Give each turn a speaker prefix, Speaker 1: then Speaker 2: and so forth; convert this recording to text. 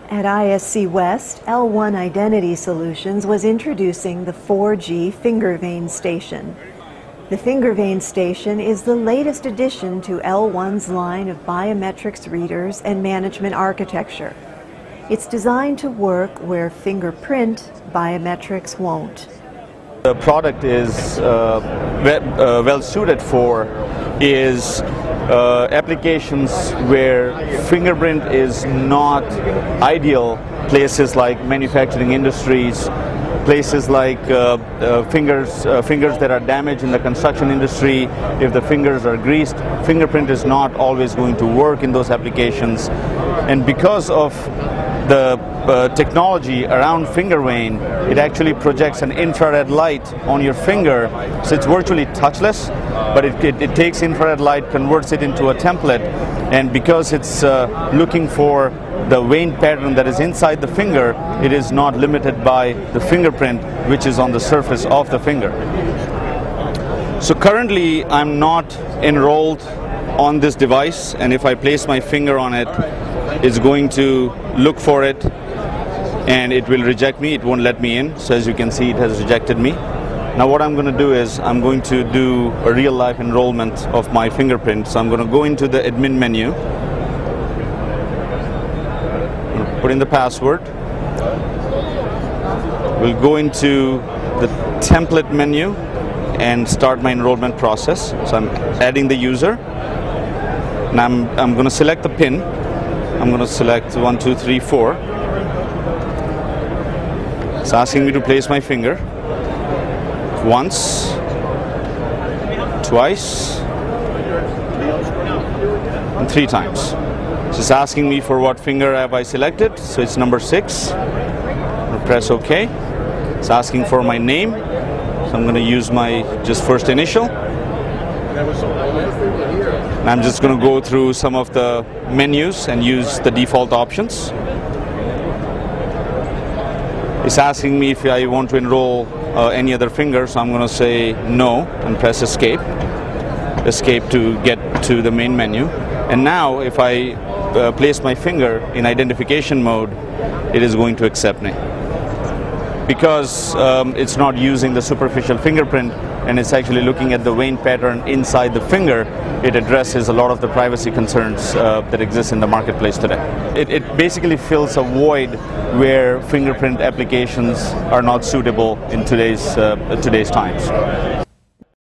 Speaker 1: At ISC West, L1 Identity Solutions was introducing the 4G Finger Vein Station. The Finger Vein Station is the latest addition to L1's line of biometrics readers and management architecture. It's designed to work where fingerprint biometrics won't.
Speaker 2: The product is well suited for is applications where fingerprint is not ideal, places like manufacturing industries, places like fingers that are damaged in the construction industry. If the fingers are greased, fingerprint is not always going to work in those applications. And because of the technology around finger vein, it actually projects an infrared light on your finger, so it's virtually touchless, but it takes infrared light, converts it into a template, and because it's looking for the vein pattern that is inside the finger, it is not limited by the fingerprint which is on the surface of the finger. So currently I'm not enrolled on this device, and if I place my finger on it, it's going to look for it and it will reject me. It won't let me in. So as you can see, it has rejected me. Now what I'm going to do is I'm going to do a real life enrollment of my fingerprint. So I'm going to go into the admin menu, put in the password. We'll go into the template menu and start my enrollment process. So I'm adding the user, and I'm going to select the PIN. I'm going to select 1, 2, 3, 4. It's asking me to place my finger once, twice, and 3 times. So it's asking me for what finger have I selected. So it's number 6. I'm going to press OK. It's asking for my name. So I'm going to use my just first initial. And I'm just going to go through some of the menus and use the default options. It's asking me if I want to enroll any other finger, so I'm going to say no and press escape. Escape to get to the main menu. And now if I place my finger in identification mode, it is going to accept me. Because it's not using the superficial fingerprint and it's actually looking at the vein pattern inside the finger, it addresses a lot of the privacy concerns that exist in the marketplace today. It basically fills a void where fingerprint applications are not suitable in today's times.